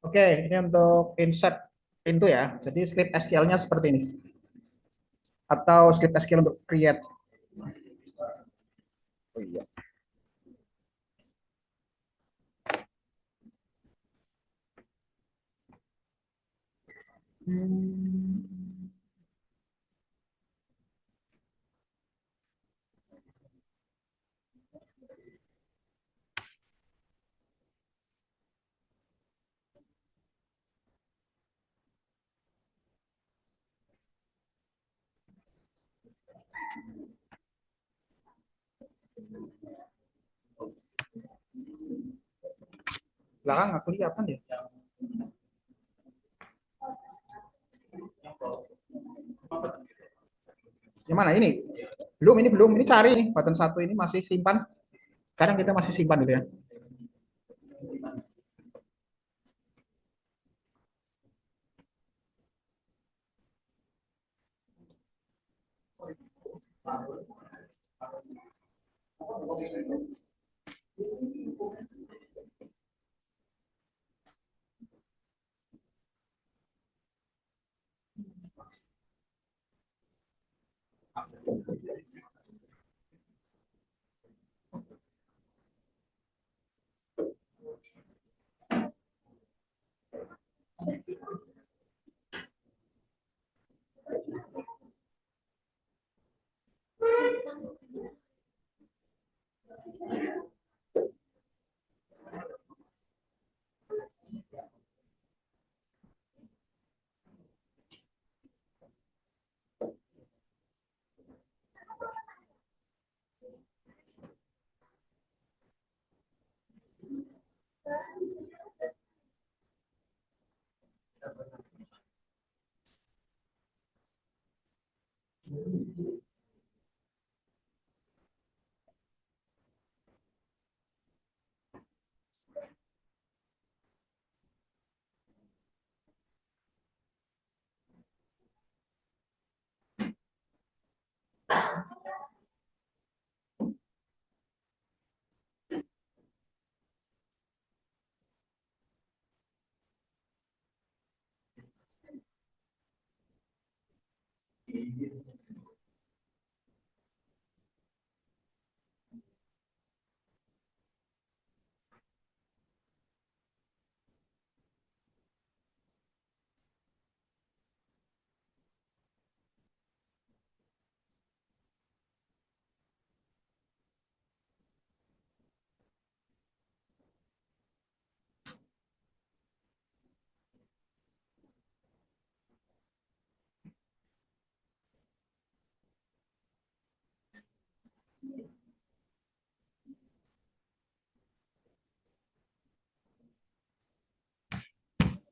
Oke, ini untuk insert pintu ya. Jadi script SQL-nya seperti ini. Atau script SQL untuk create. Oh iya. Hmm, belakang aku lihat kan ya. Yang mana ini? Belum, ini belum. Ini cari nih. Button satu ini masih simpan. Sekarang kita masih simpan dulu ya.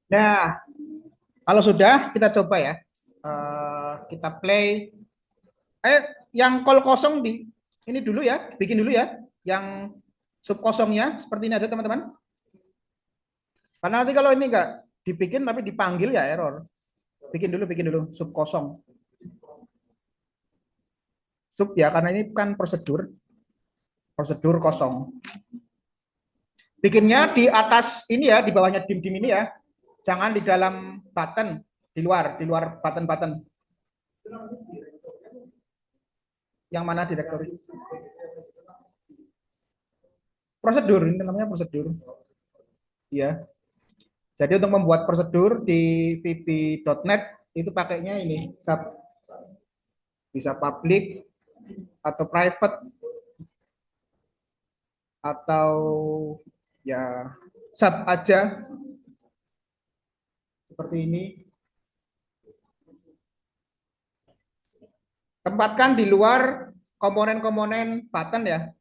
Nah, kalau sudah kita coba ya. Kita play. Eh, yang call kosong di ini dulu ya. Bikin dulu ya. Yang sub kosongnya seperti ini aja teman-teman. Karena nanti kalau ini enggak dibikin tapi dipanggil ya error. Bikin dulu sub kosong. Sub ya karena ini kan prosedur, prosedur kosong. Bikinnya di atas ini ya, di bawahnya dim-dim ini ya. Jangan di dalam button, di luar button-button. Yang mana directory? Prosedur, ini namanya prosedur. Ya. Jadi untuk membuat prosedur di vb.net itu pakainya ini sub, bisa public atau private atau ya sub aja seperti ini. Tempatkan di luar komponen-komponen button ya,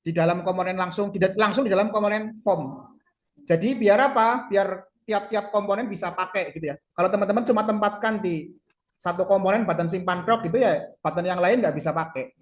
di dalam komponen langsung tidak langsung di dalam komponen form. Jadi biar apa? Biar tiap-tiap komponen bisa pakai gitu ya. Kalau teman-teman cuma tempatkan di satu komponen button simpan doc gitu ya, button yang lain nggak bisa pakai.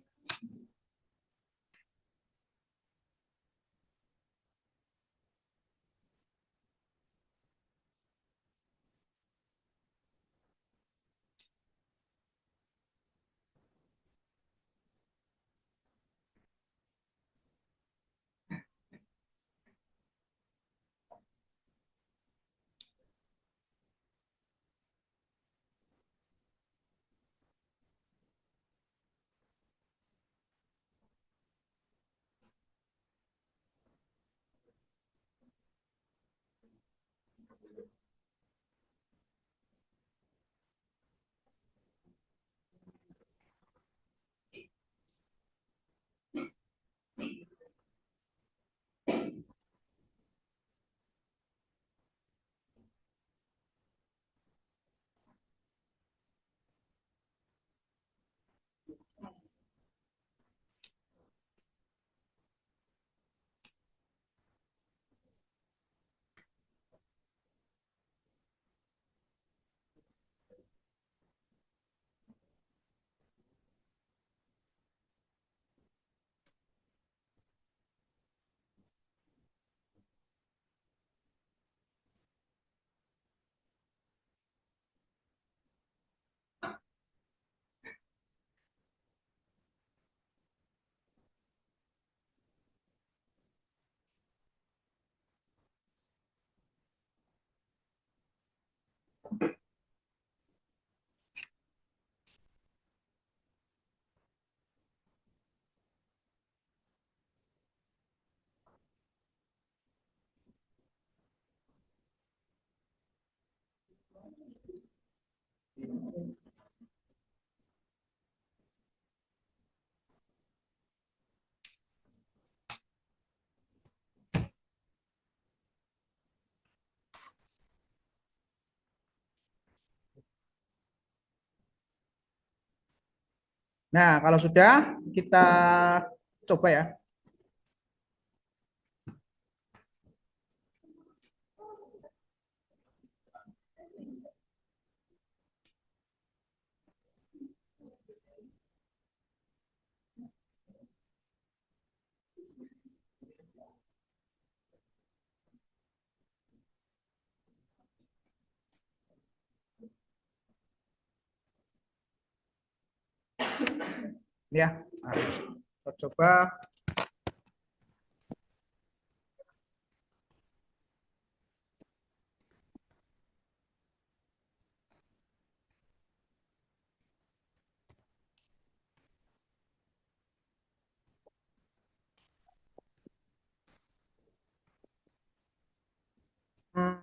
Nah, kalau sudah kita coba ya. Ya, nah, kita coba. Hmm,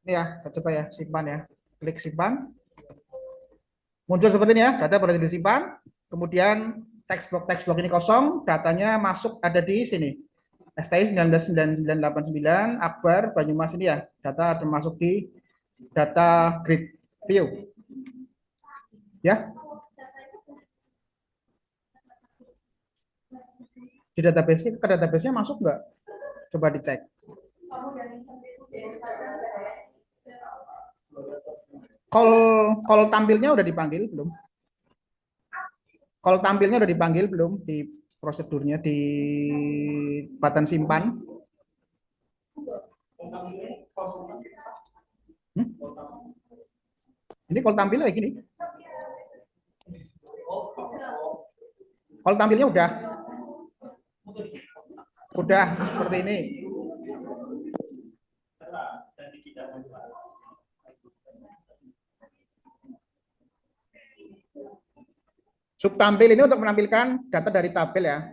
ini ya, kita coba ya, simpan ya. Klik simpan. Muncul seperti ini ya, data berarti disimpan. Kemudian text box ini kosong, datanya masuk ada di sini. STI 199989 Akbar Banyumas ini ya, data termasuk di data grid view ya. Di database ke database-nya masuk nggak? Coba dicek. Call call tampilnya udah dipanggil belum? Call tampilnya udah dipanggil belum di prosedurnya di button simpan? Hmm? Ini call tampilnya kayak gini. Call tampilnya udah seperti ini. Subtampil ini untuk menampilkan data dari tabel ya.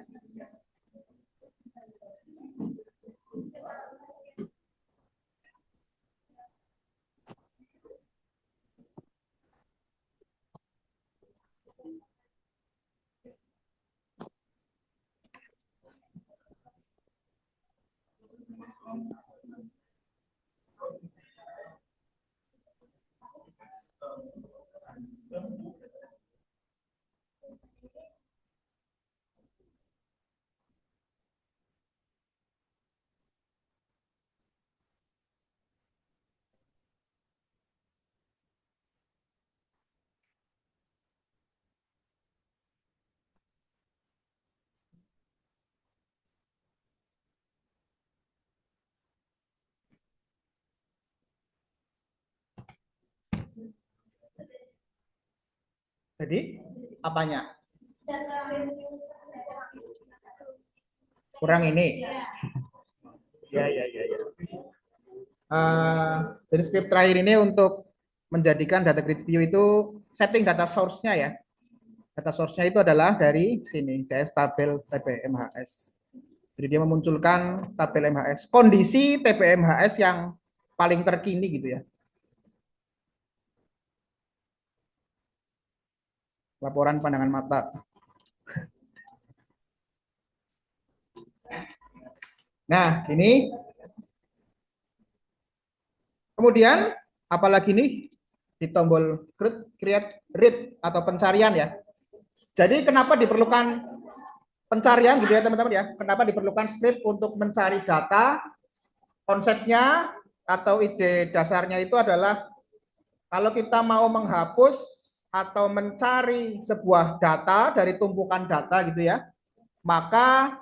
Jadi apanya? Kurang ini. Ya. Jadi script terakhir ini untuk menjadikan data grid view itu setting data source-nya ya. Data source-nya itu adalah dari sini, DS tabel TBMHS. Jadi dia memunculkan tabel MHS, kondisi TBMHS yang paling terkini gitu ya. Laporan pandangan mata. Nah, ini kemudian apalagi nih di tombol create read atau pencarian ya. Jadi kenapa diperlukan pencarian gitu ya teman-teman ya? Kenapa diperlukan script untuk mencari data? Konsepnya atau ide dasarnya itu adalah kalau kita mau menghapus atau mencari sebuah data dari tumpukan data gitu ya, maka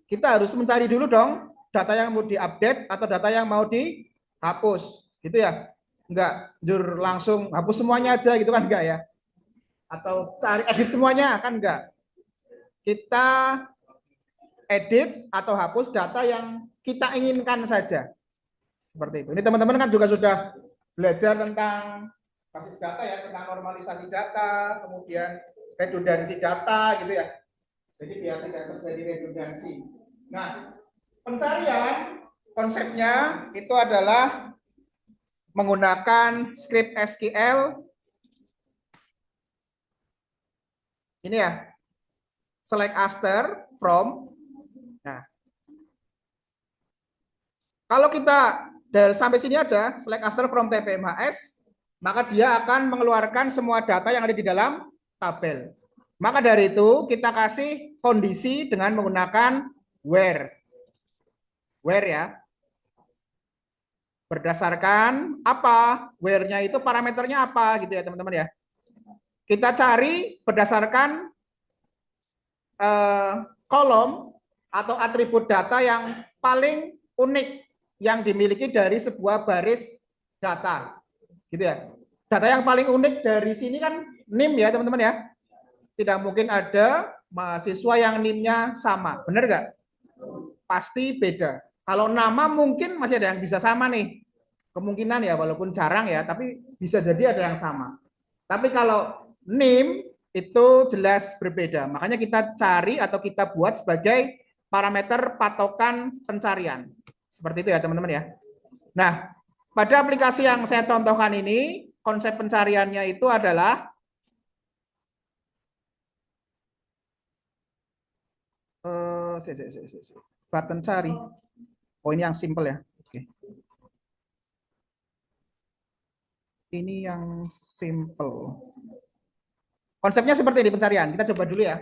kita harus mencari dulu dong data yang mau diupdate atau data yang mau dihapus gitu ya. Enggak jur langsung hapus semuanya aja gitu kan enggak ya, atau cari edit semuanya kan enggak. Kita edit atau hapus data yang kita inginkan saja, seperti itu. Ini teman-teman kan juga sudah belajar tentang basis data ya, tentang normalisasi data, kemudian redundansi data gitu ya. Jadi biar tidak terjadi redundansi. Nah, pencarian konsepnya itu adalah menggunakan script SQL ini ya, select aster from. Nah, kalau kita dari sampai sini aja, select aster from TPMHS, maka dia akan mengeluarkan semua data yang ada di dalam tabel. Maka dari itu kita kasih kondisi dengan menggunakan where. Where ya. Berdasarkan apa? Where-nya itu parameternya apa gitu ya teman-teman ya. Kita cari berdasarkan kolom atau atribut data yang paling unik yang dimiliki dari sebuah baris data. Gitu ya. Data yang paling unik dari sini kan NIM ya teman-teman ya. Tidak mungkin ada mahasiswa yang NIM-nya sama. Benar nggak? Pasti beda. Kalau nama mungkin masih ada yang bisa sama nih. Kemungkinan ya walaupun jarang ya, tapi bisa jadi ada yang sama. Tapi kalau NIM itu jelas berbeda. Makanya kita cari atau kita buat sebagai parameter patokan pencarian. Seperti itu ya teman-teman ya. Nah, pada aplikasi yang saya contohkan ini, konsep pencariannya itu adalah button cari. Oh ini yang simple ya. Oke. Ini yang simple. Konsepnya seperti ini pencarian. Kita coba dulu ya.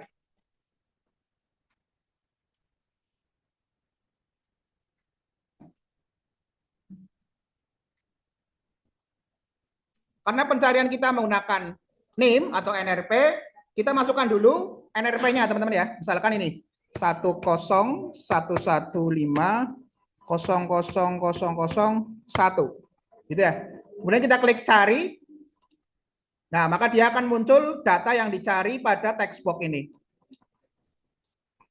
Karena pencarian kita menggunakan name atau NRP, kita masukkan dulu NRP-nya teman-teman ya. Misalkan ini 10115000001. Gitu ya. Kemudian kita klik cari. Nah, maka dia akan muncul data yang dicari pada text box ini.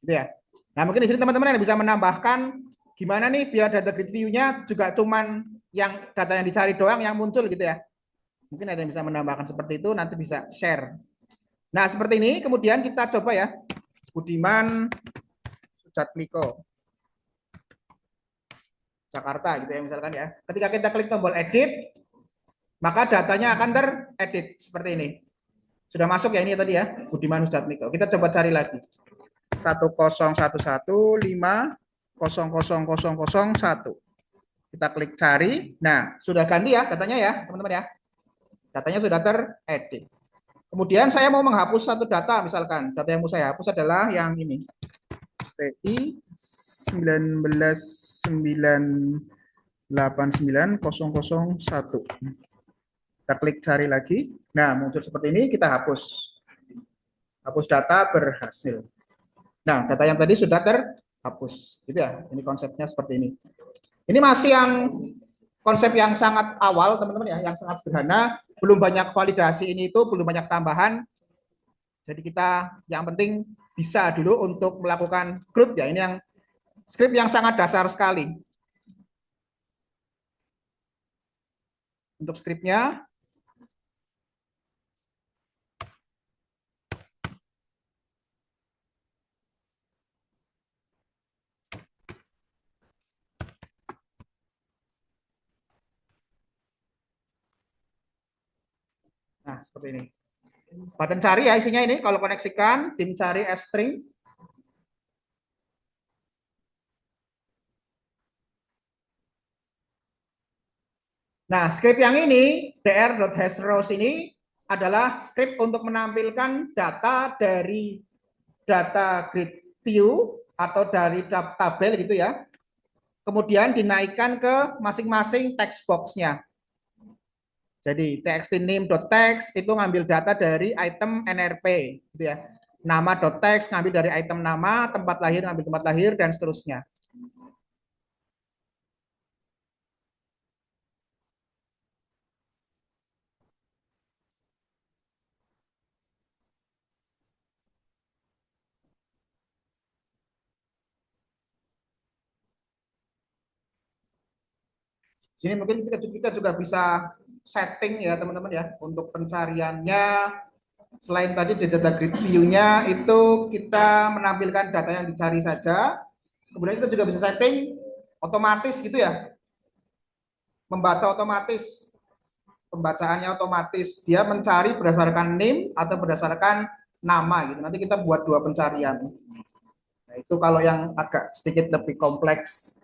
Gitu ya. Nah, mungkin di sini teman-teman yang bisa menambahkan gimana nih biar data grid view-nya juga cuman yang data yang dicari doang yang muncul gitu ya. Mungkin ada yang bisa menambahkan seperti itu, nanti bisa share. Nah, seperti ini, kemudian kita coba ya. Budiman Sujatmiko, Jakarta gitu ya misalkan ya. Ketika kita klik tombol edit, maka datanya akan teredit seperti ini. Sudah masuk ya ini tadi ya, Budiman Sujatmiko. Kita coba cari lagi. 10115000001. Kita klik cari. Nah, sudah ganti ya datanya ya, teman-teman ya. Datanya sudah teredit. Kemudian saya mau menghapus satu data, misalkan data yang mau saya hapus adalah yang ini. TI 199890001. Kita klik cari lagi. Nah, muncul seperti ini, kita hapus. Hapus data berhasil. Nah, data yang tadi sudah terhapus. Gitu ya. Ini konsepnya seperti ini. Ini masih yang konsep yang sangat awal, teman-teman ya, yang sangat sederhana, belum banyak validasi ini itu, belum banyak tambahan. Jadi kita yang penting bisa dulu untuk melakukan CRUD ya. Ini yang script yang sangat dasar sekali. Untuk scriptnya, nah seperti ini. Button cari ya isinya ini, kalau koneksikan, tim cari string. Nah, script yang ini, dr.hashrows ini adalah script untuk menampilkan data dari data grid view atau dari tabel gitu ya. Kemudian dinaikkan ke masing-masing text box-nya. Jadi txt_name.text itu ngambil data dari item NRP gitu ya. Nama.text ngambil dari item nama, tempat lahir ngambil tempat lahir dan seterusnya. Sini mungkin kita juga bisa setting ya teman-teman ya untuk pencariannya Selain tadi di data grid view-nya itu kita menampilkan data yang dicari saja. Kemudian kita juga bisa setting otomatis gitu ya, membaca otomatis, pembacaannya otomatis. Dia mencari berdasarkan name atau berdasarkan nama gitu. Nanti kita buat dua pencarian. Nah, itu kalau yang agak sedikit lebih kompleks.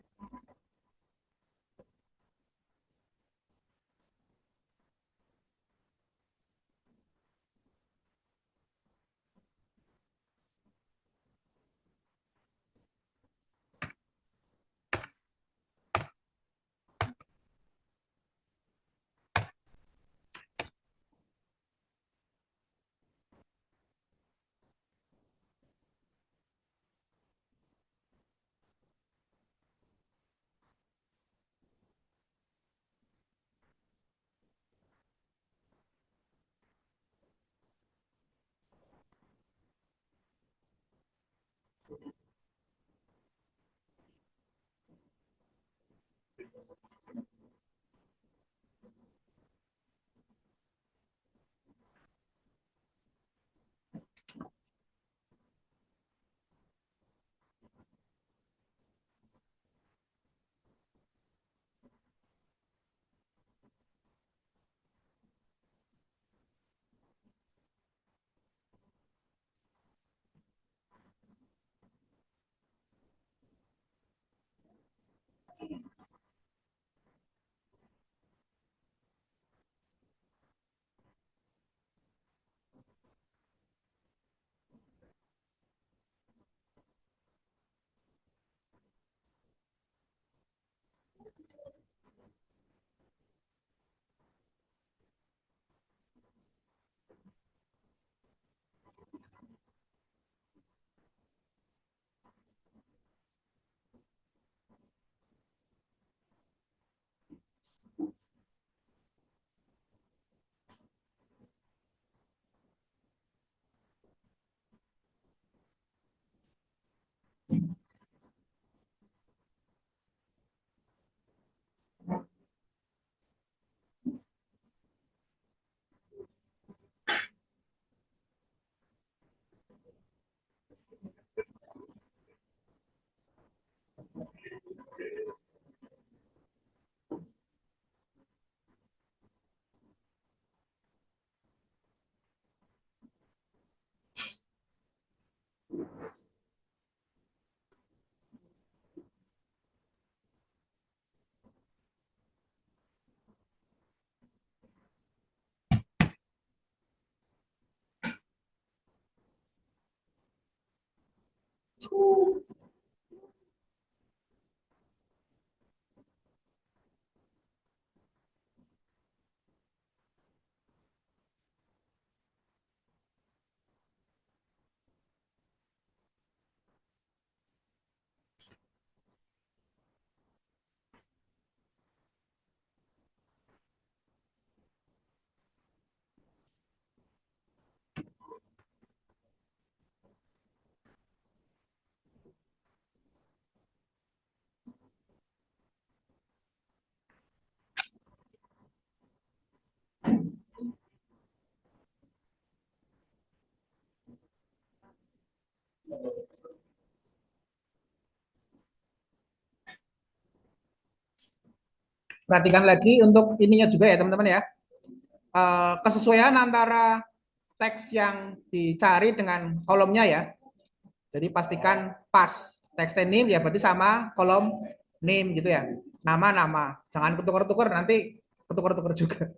Perhatikan lagi untuk ininya juga ya teman-teman ya. Kesesuaian antara teks yang dicari dengan kolomnya ya. Jadi pastikan pas teks name ya berarti sama kolom name gitu ya. Nama-nama. Jangan ketukar-tukar nanti ketukar-tukar juga.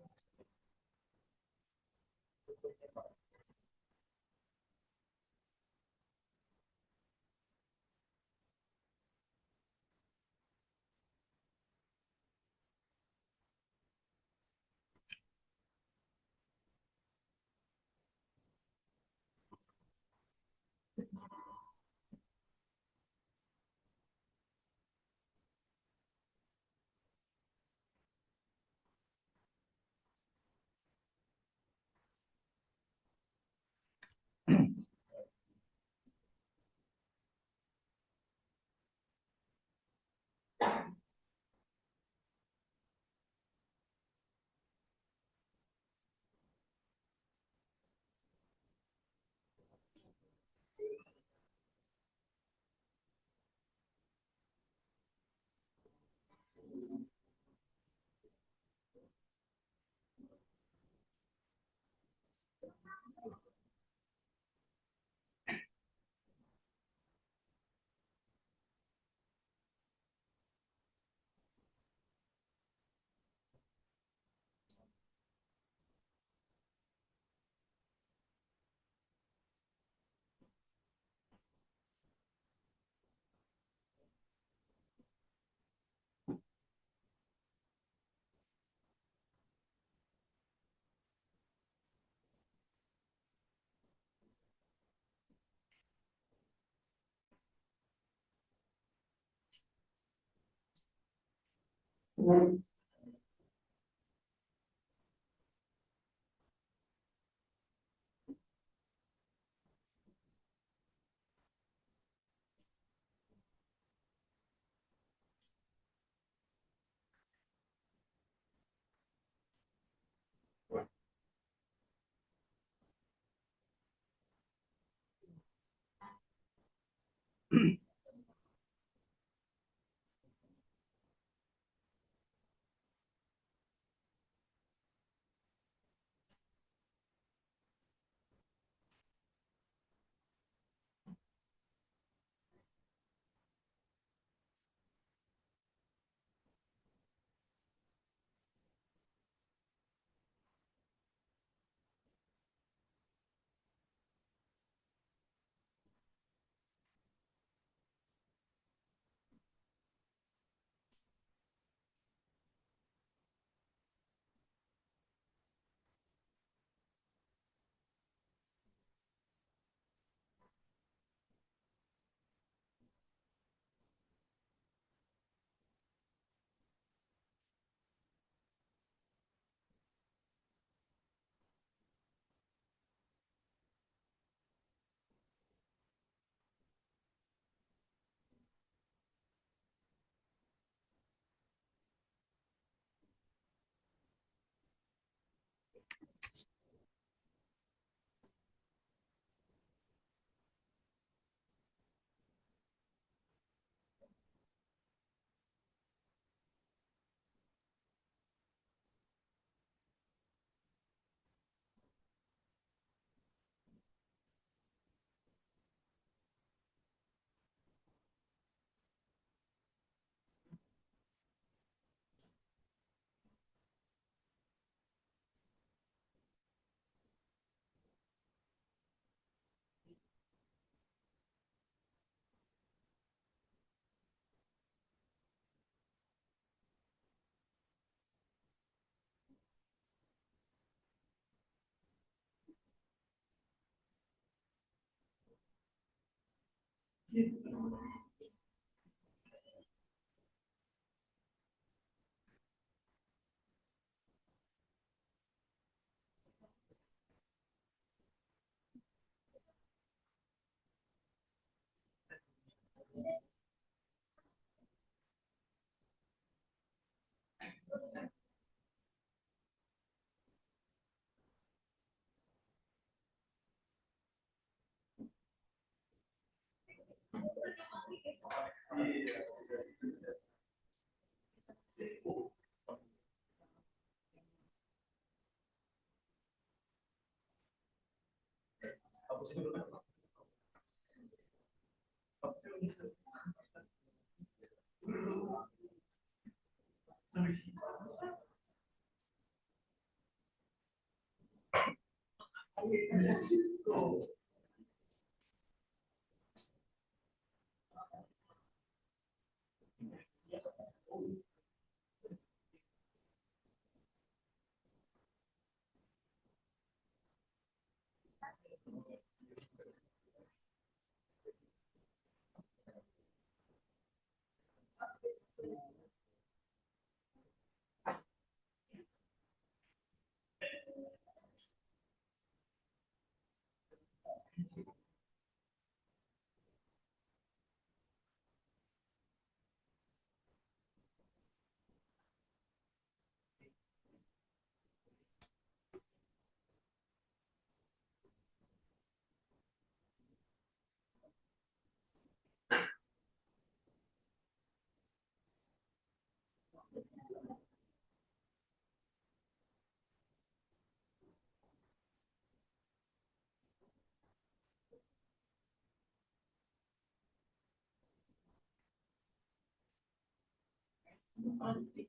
Oke.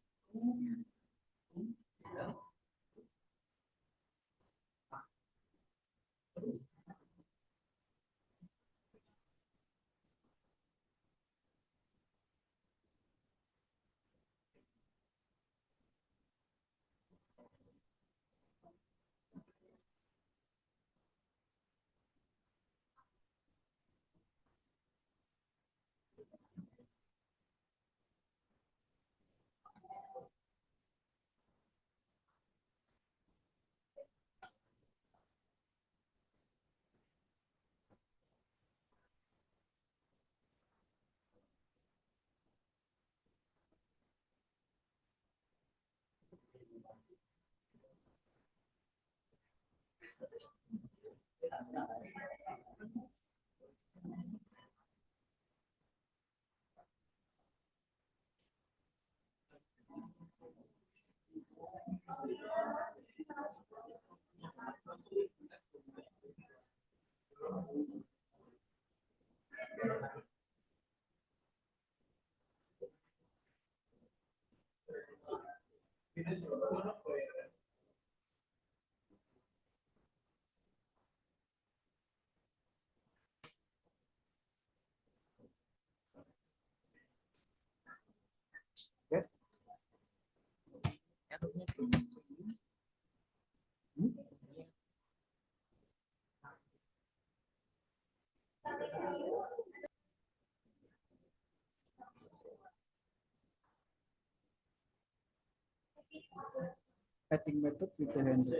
Adding method with the handle.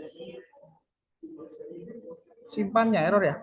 Simpannya error ya?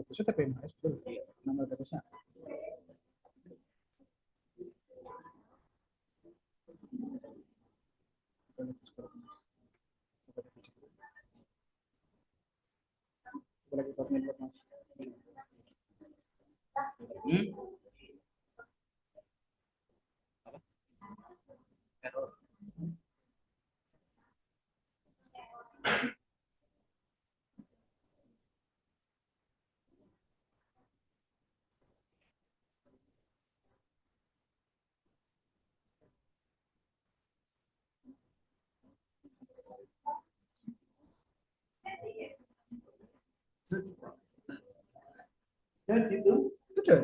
Database TPMS betul. Nama database-nya. Boleh kita input Mas. Dan itu sudah.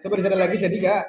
Coba disana lagi jadi nggak?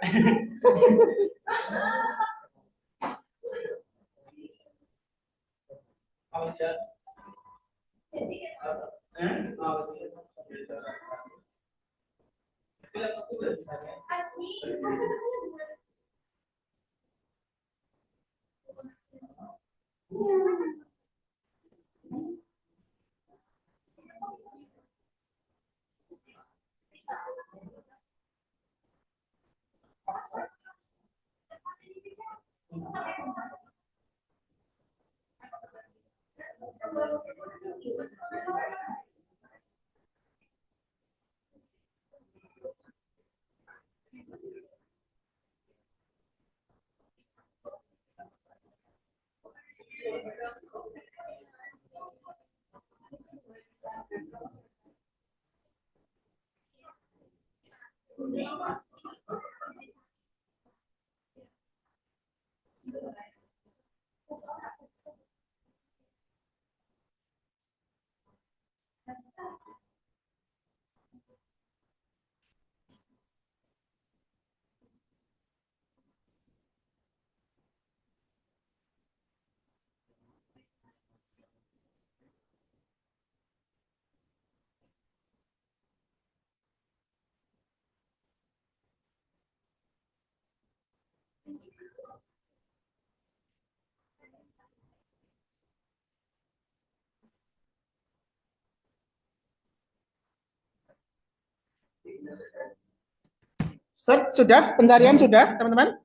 Sudah, pencarian sudah, teman-teman.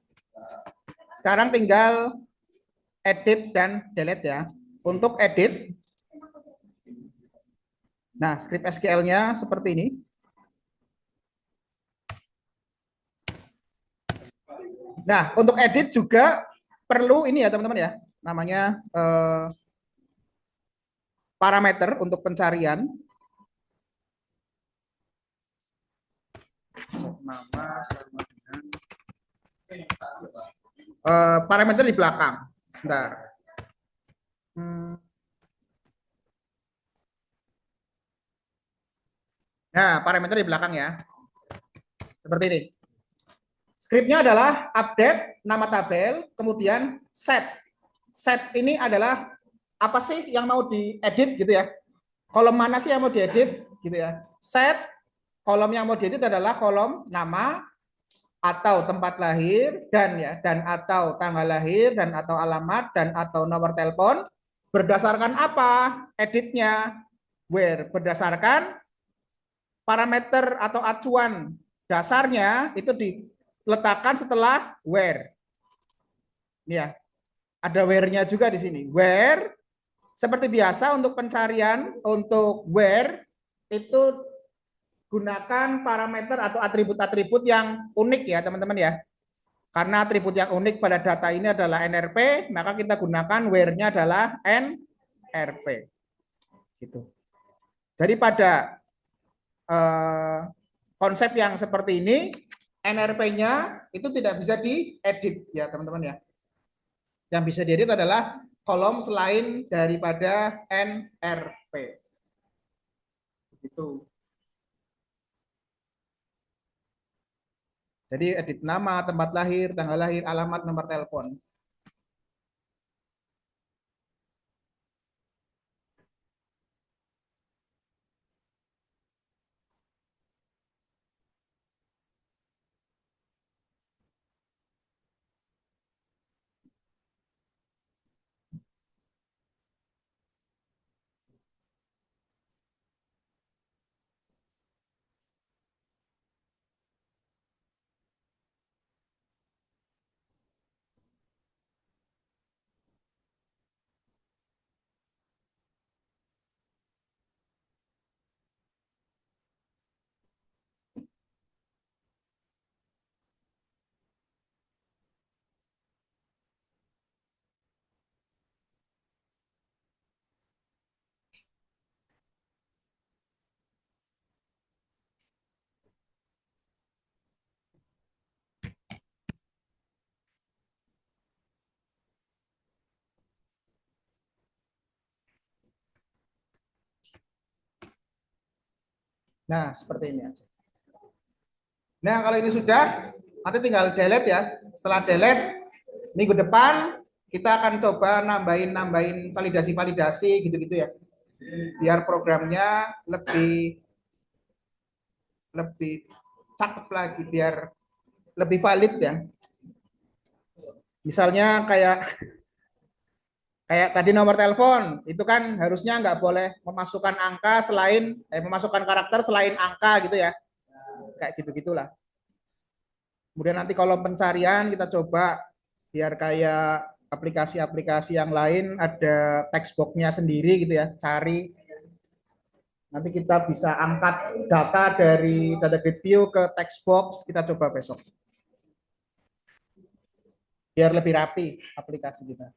Sekarang tinggal edit dan delete ya. Untuk edit, nah script SQL-nya seperti ini. Nah, untuk edit juga perlu ini ya teman-teman ya, namanya parameter untuk pencarian. Nama sama dengan parameter di belakang. Sebentar. Nah, parameter di belakang ya. Seperti ini. Scriptnya adalah update nama tabel, kemudian set. Set ini adalah apa sih yang mau diedit gitu ya? Kolom mana sih yang mau diedit gitu ya? Set kolom yang mau diedit adalah kolom nama atau tempat lahir dan atau tanggal lahir dan atau alamat dan atau nomor telepon. Berdasarkan apa editnya? Where berdasarkan parameter atau acuan dasarnya itu diletakkan setelah where. Ya, ada where-nya juga di sini. Where seperti biasa untuk pencarian untuk where itu gunakan parameter atau atribut-atribut yang unik ya teman-teman ya. Karena atribut yang unik pada data ini adalah NRP, maka kita gunakan where-nya adalah NRP. Gitu. Jadi pada konsep yang seperti ini, NRP-nya itu tidak bisa diedit ya teman-teman ya. Yang bisa diedit adalah kolom selain daripada NRP. Begitu. Jadi edit nama, tempat lahir, tanggal lahir, alamat, nomor telepon. Nah, seperti ini aja. Nah, kalau ini sudah, nanti tinggal delete ya. Setelah delete, minggu depan kita akan coba nambahin validasi-validasi gitu-gitu ya. Biar programnya lebih cakep lagi, biar lebih valid ya. Misalnya kayak tadi nomor telepon, itu kan harusnya nggak boleh memasukkan angka memasukkan karakter selain angka gitu ya. Kayak gitu-gitulah. Kemudian nanti kalau pencarian kita coba biar kayak aplikasi-aplikasi yang lain ada text box-nya sendiri gitu ya, cari. Nanti kita bisa angkat data dari data grid view ke text box, kita coba besok. Biar lebih rapi aplikasi kita.